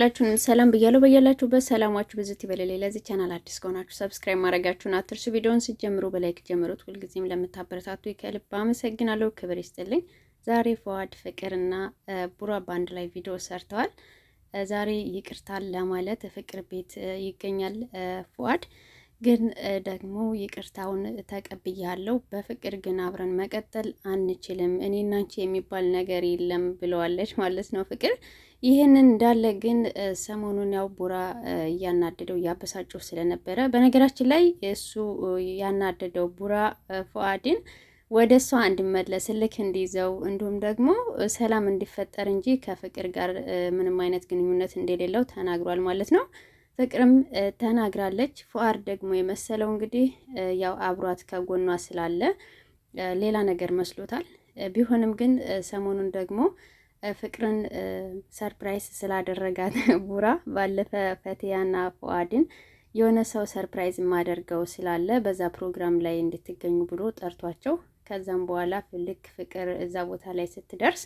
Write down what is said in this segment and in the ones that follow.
ሁላችሁንም ሰላም ብያለሁ። በያላችሁበት ሰላማችሁ ብዝት ይበልልኝ። ለዚህ ቻናል አዲስ ከሆናችሁ ሰብስክራይብ ማድረጋችሁን አትርሱ። ቪዲዮውን ስትጀምሩ በላይክ ጀምሩት። ሁልጊዜም ለምታበረታቱ ከልብ አመሰግናለሁ። ክብር ይስጥልኝ። ዛሬ ፉአድ ፍቅርና ቡራ ባንድ ላይ ቪዲዮ ሰርተዋል። ዛሬ ይቅርታ ለማለት ፍቅር ቤት ይገኛል ፉአድ ግን ደግሞ ይቅርታውን ተቀብያለሁ፣ በፍቅር ግን አብረን መቀጠል አንችልም፣ እኔና አንቺ የሚባል ነገር የለም ብለዋለች ማለት ነው ፍቅር። ይህንን እንዳለ ግን ሰሞኑን ያው ቡራ እያናደደው እያበሳጨው ስለነበረ፣ በነገራችን ላይ እሱ ያናደደው ቡራ ፉአድን ወደ እሷ እንዲመለስልክ እንዲይዘው እንዲሁም ደግሞ ሰላም እንዲፈጠር እንጂ ከፍቅር ጋር ምንም አይነት ግንኙነት እንደሌለው ተናግሯል ማለት ነው። ፍቅርም ተናግራለች። ፉአድ ደግሞ የመሰለው እንግዲህ ያው አብሯት ከጎኗ ስላለ ሌላ ነገር መስሎታል። ቢሆንም ግን ሰሞኑን ደግሞ ፍቅርን ሰርፕራይዝ ስላደረጋት ቡራ ባለፈ ፈቲያና ፉአድን የሆነ ሰው ሰርፕራይዝ ማደርገው ስላለ በዛ ፕሮግራም ላይ እንድትገኙ ብሎ ጠርቷቸው፣ ከዛም በኋላ ልክ ፍቅር እዛ ቦታ ላይ ስትደርስ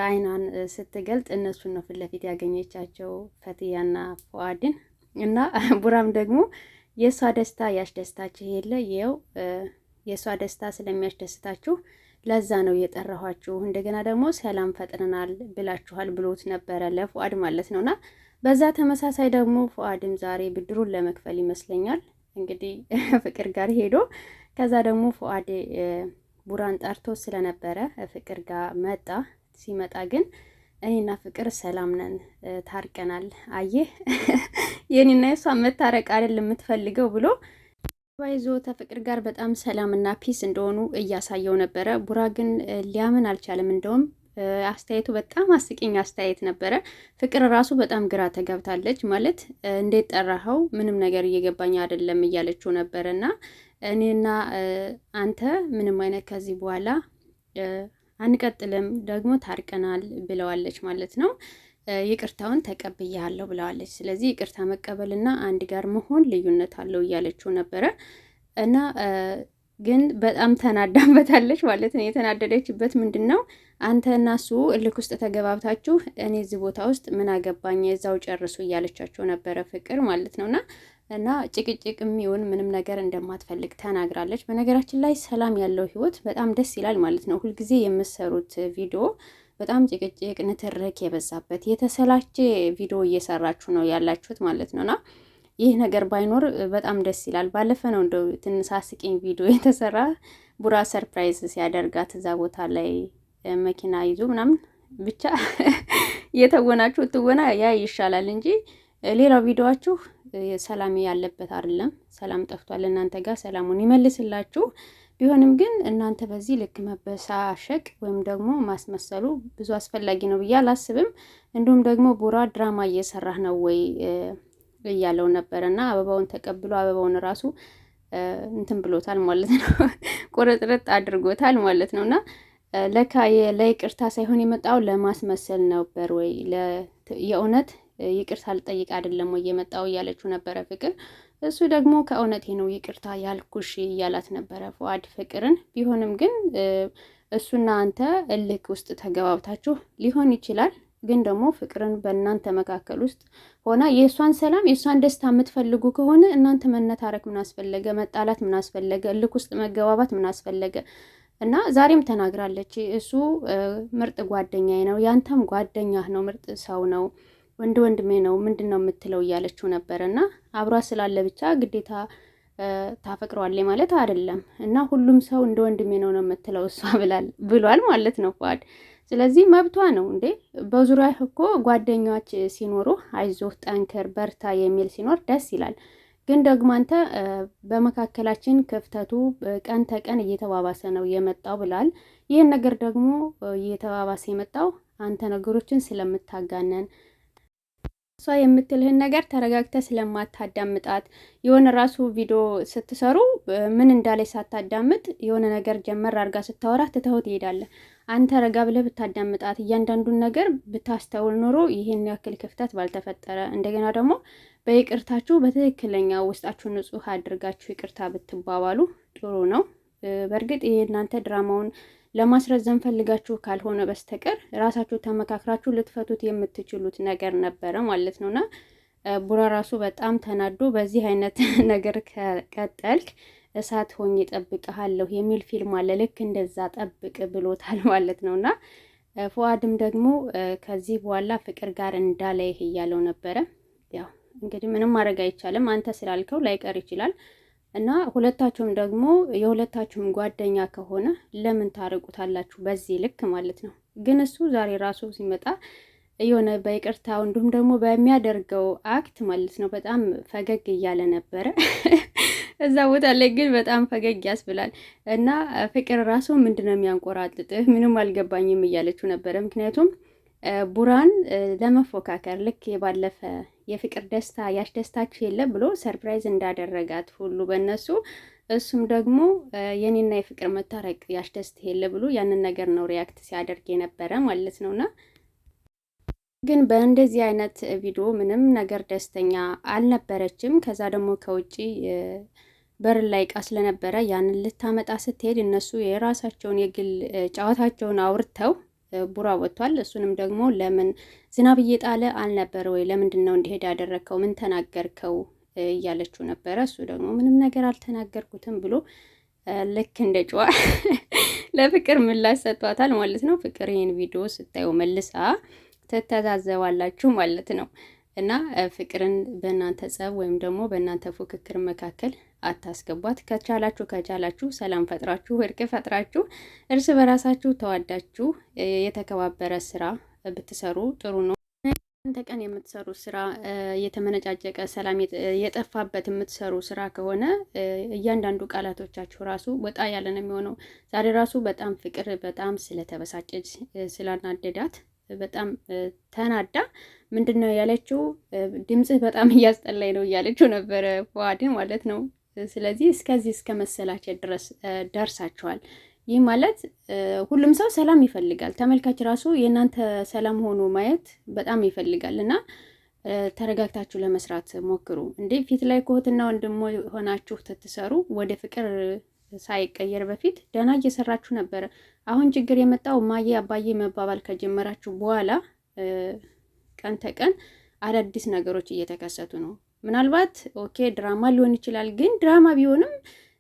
አይኗን ስትገልጥ እነሱን ነው ፊት ለፊት ያገኘቻቸው ፈቲያና ፉአድን። እና ቡራም ደግሞ የእሷ ደስታ ያስደስታችሁ የለ ይኸው የእሷ ደስታ ስለሚያስደስታችሁ ለዛ ነው የጠራኋችሁ፣ እንደገና ደግሞ ሰላም ፈጥረናል ብላችኋል ብሎት ነበረ ለፉአድ ማለት ነውና በዛ ተመሳሳይ ደግሞ ፉአድም ዛሬ ብድሩን ለመክፈል ይመስለኛል እንግዲህ ፍቅር ጋር ሄዶ ከዛ ደግሞ ፉአድ ቡራን ጠርቶ ስለነበረ ፍቅር ጋር መጣ። ሲመጣ ግን እኔና ፍቅር ሰላም ነን፣ ታርቀናል፣ አየህ የኔና የሷ መታረቅ አይደል የምትፈልገው ብሎ ባይዞ ተፍቅር ጋር በጣም ሰላምና ፒስ እንደሆኑ እያሳየው ነበረ። ቡራ ግን ሊያምን አልቻለም። እንደውም አስተያየቱ በጣም አስቂኝ አስተያየት ነበረ። ፍቅር ራሱ በጣም ግራ ተገብታለች። ማለት እንዴት ጠራኸው? ምንም ነገር እየገባኝ አይደለም እያለችው ነበረና እኔና አንተ ምንም አይነት ከዚህ በኋላ አንቀጥልም፣ ደግሞ ታርቀናል ብለዋለች ማለት ነው። ይቅርታውን ተቀብያለሁ ብለዋለች። ስለዚህ ይቅርታ መቀበልና አንድ ጋር መሆን ልዩነት አለው እያለችው ነበረ እና ግን በጣም ተናዳበታለች ማለት ነው። የተናደደችበት ምንድን ነው? አንተ እና እሱ እልክ ውስጥ ተገባብታችሁ እኔ እዚህ ቦታ ውስጥ ምን አገባኝ፣ እዛው ጨርሱ እያለቻቸው ነበረ ፍቅር ማለት ነውና እና ጭቅጭቅም ይሁን ምንም ነገር እንደማትፈልግ ተናግራለች። በነገራችን ላይ ሰላም ያለው ህይወት በጣም ደስ ይላል ማለት ነው። ሁልጊዜ የምሰሩት ቪዲዮ በጣም ጭቅጭቅ፣ ንትርክ የበዛበት የተሰላቸ ቪዲዮ እየሰራችሁ ነው ያላችሁት ማለት ነውና ይህ ነገር ባይኖር በጣም ደስ ይላል። ባለፈ ነው እንደው ትንሽ አስቂኝ ቪዲዮ የተሰራ ቡራ ሰርፕራይዝ ሲያደርጋት እዛ ቦታ ላይ መኪና ይዞ ምናምን ብቻ የተወናችሁ ትወና ያ ይሻላል እንጂ ሌላው ቪዲዮአችሁ ሰላም ያለበት አይደለም። ሰላም ጠፍቷል። እናንተ ጋር ሰላሙን ይመልስላችሁ። ቢሆንም ግን እናንተ በዚህ ልክ መበሳሸቅ ወይም ደግሞ ማስመሰሉ ብዙ አስፈላጊ ነው ብዬ አላስብም። እንዲሁም ደግሞ ቡራ ድራማ እየሰራህ ነው ወይ እያለው ነበረና አበባውን ተቀብሎ አበባውን ራሱ እንትን ብሎታል ማለት ነው። ቁርጥርጥ አድርጎታል ማለት ነውና ለካ ለይቅርታ ሳይሆን የመጣው ለማስመሰል ነበር ወይ የእውነት ይቅርታ ልጠይቅ አይደለም ወይ የመጣው እያለችው ነበረ ፍቅር። እሱ ደግሞ ከእውነቴ ነው ይቅርታ ያልኩሽ እያላት ነበረ ፉአድ ፍቅርን። ቢሆንም ግን እሱና አንተ እልክ ውስጥ ተገባብታችሁ ሊሆን ይችላል። ግን ደግሞ ፍቅርን በእናንተ መካከል ውስጥ ሆና የእሷን ሰላም የእሷን ደስታ የምትፈልጉ ከሆነ እናንተ መነታረክ ምን አስፈለገ? መጣላት ምን አስፈለገ? እልክ ውስጥ መገባባት ምን አስፈለገ? እና ዛሬም ተናግራለች። እሱ ምርጥ ጓደኛዬ ነው፣ ያንተም ጓደኛህ ነው፣ ምርጥ ሰው ነው፣ ወንድሜ ነው፣ ምንድን ነው የምትለው እያለችው ነበር። እና አብሯ ስላለ ብቻ ግዴታ ታፈቅረዋለች ማለት አይደለም። እና ሁሉም ሰው እንደ ወንድሜ ነው የምትለው እሷ ብሏል ማለት ነው ፉአድ። ስለዚህ መብቷ ነው እንዴ። በዙሪያ እኮ ጓደኞች ሲኖሩ አይዞህ፣ ጠንክር፣ በርታ የሚል ሲኖር ደስ ይላል። ግን ደግሞ አንተ በመካከላችን ክፍተቱ ቀን ተቀን እየተባባሰ ነው የመጣው ብላል። ይህን ነገር ደግሞ እየተባባሰ የመጣው አንተ ነገሮችን ስለምታጋነን እሷ የምትልህን ነገር ተረጋግተ ስለማታዳምጣት የሆነ ራሱ ቪዲዮ ስትሰሩ ምን እንዳለች ሳታዳምጥ የሆነ ነገር ጀመር አድርጋ ስታወራ ትተኸው ትሄዳለህ። አንተ ረጋ ብለህ ብታዳምጣት እያንዳንዱን ነገር ብታስተውል ኖሮ ይህን ያክል ክፍተት ባልተፈጠረ። እንደገና ደግሞ በይቅርታችሁ በትክክለኛ ውስጣችሁ ንጹህ አድርጋችሁ ይቅርታ ብትባባሉ ጥሩ ነው። በእርግጥ ይሄ እናንተ ድራማውን ለማስረዘም ፈልጋችሁ ካልሆነ በስተቀር ራሳችሁ ተመካክራችሁ ልትፈቱት የምትችሉት ነገር ነበረ ማለት ነውና ቡራ ራሱ በጣም ተናዶ በዚህ አይነት ነገር ከቀጠልክ እሳት ሆኜ እጠብቅሃለሁ የሚል ፊልም አለ። ልክ እንደዛ ጠብቅ ብሎታል ማለት ነውና ፉአድም ደግሞ ከዚህ በኋላ ፍቅር ጋር እንዳለይህ እያለው ነበረ። ያው እንግዲህ ምንም ማድረግ አይቻልም። አንተ ስላልከው ላይቀር ይችላል እና ሁለታችሁም ደግሞ የሁለታችሁም ጓደኛ ከሆነ ለምን ታርቁታላችሁ በዚህ ልክ ማለት ነው። ግን እሱ ዛሬ ራሱ ሲመጣ የሆነ በይቅርታው እንዲሁም ደግሞ በሚያደርገው አክት ማለት ነው በጣም ፈገግ እያለ ነበረ። እዛ ቦታ ላይ ግን በጣም ፈገግ ያስብላል። እና ፍቅር ራሱ ምንድነው የሚያንቆራጥጥህ ምንም አልገባኝም እያለችው ነበረ። ምክንያቱም ቡራን ለመፎካከር ልክ የባለፈ የፍቅር ደስታ ያስደስታችሁ የለ ብሎ ሰርፕራይዝ እንዳደረጋት ሁሉ በእነሱ እሱም ደግሞ የኔና የፍቅር መታረቅ ያስደስት የለ ብሎ ያንን ነገር ነው ሪያክት ሲያደርግ የነበረ ማለት ነውና ግን በእንደዚህ አይነት ቪዲዮ ምንም ነገር ደስተኛ አልነበረችም። ከዛ ደግሞ ከውጪ በር ላይ እቃ ስለነበረ ያንን ልታመጣ ስትሄድ እነሱ የራሳቸውን የግል ጨዋታቸውን አውርተው ቡራ ወጥቷል። እሱንም ደግሞ ለምን ዝናብ እየጣለ አልነበረ ወይ ለምንድን ነው እንዲሄድ ያደረግከው ምን ተናገርከው እያለችው ነበረ። እሱ ደግሞ ምንም ነገር አልተናገርኩትም ብሎ ልክ እንደ ጨዋ ለፍቅር ምላሽ ሰጥቷታል ማለት ነው። ፍቅር ይህን ቪዲዮ ስታዩ መልሳ ትተዛዘባላችሁ ማለት ነው። እና ፍቅርን በእናንተ ጸብ ወይም ደግሞ በእናንተ ፉክክር መካከል አታስገቧት። ከቻላችሁ ሰላም ፈጥራችሁ እርቅ ፈጥራችሁ እርስ በራሳችሁ ተዋዳችሁ የተከባበረ ስራ ብትሰሩ ጥሩ ነው። አንተ ቀን የምትሰሩ ስራ የተመነጫጨቀ ሰላም የጠፋበት የምትሰሩ ስራ ከሆነ እያንዳንዱ ቃላቶቻችሁ ራሱ ወጣ ያለ ነው የሚሆነው። ዛሬ ራሱ በጣም ፍቅር በጣም ስለተበሳጨች ስላናደዳት በጣም ተናዳ ምንድነው ያለችው? ድምጽህ በጣም እያስጠላኝ ነው እያለችው ነበረ ፉአድን ማለት ነው። ስለዚህ እስከዚህ እስከ መሰላቸት ድረስ ደርሳችኋል። ይህ ማለት ሁሉም ሰው ሰላም ይፈልጋል። ተመልካች ራሱ የእናንተ ሰላም ሆኖ ማየት በጣም ይፈልጋል እና ተረጋግታችሁ ለመስራት ሞክሩ። እንዴ ፊት ላይ እህትና ወንድም ሆናችሁ ትትሰሩ ወደ ፍቅር ሳይቀየር በፊት ደህና እየሰራችሁ ነበረ። አሁን ችግር የመጣው ማዬ አባዬ መባባል ከጀመራችሁ በኋላ ቀን ተቀን አዳዲስ ነገሮች እየተከሰቱ ነው። ምናልባት ኦኬ ድራማ ሊሆን ይችላል። ግን ድራማ ቢሆንም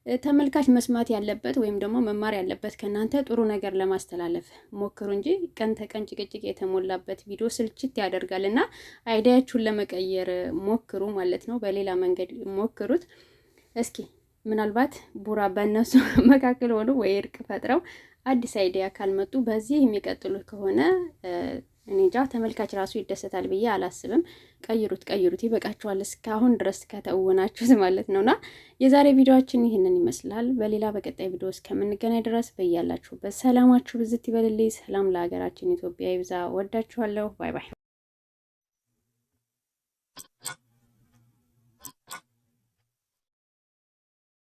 ተመልካች መስማት ያለበት ወይም ደግሞ መማር ያለበት ከእናንተ ጥሩ ነገር ለማስተላለፍ ሞክሩ እንጂ ቀን ተቀን ጭቅጭቅ የተሞላበት ቪዲዮ ስልችት ያደርጋል እና አይዲያችሁን ለመቀየር ሞክሩ ማለት ነው። በሌላ መንገድ ሞክሩት እስኪ። ምናልባት ቡራ በእነሱ መካከል ሆኖ ወይ እርቅ ፈጥረው አዲስ አይዲያ ካልመጡ በዚህ የሚቀጥሉ ከሆነ እኔ እንጃ ተመልካች ራሱ ይደሰታል ብዬ አላስብም። ቀይሩት ይበቃችኋል፣ እስካሁን ድረስ ከተውናችሁት ማለት ነውና የዛሬ ቪዲዮአችን ይህንን ይመስላል። በሌላ በቀጣይ ቪዲዮ እስከምንገናኝ ድረስ በያላችሁበት ሰላማችሁ ብዝት ይበልልኝ። ሰላም ለሀገራችን ኢትዮጵያ ይብዛ። ወዳችኋለሁ። ባይ ባይ።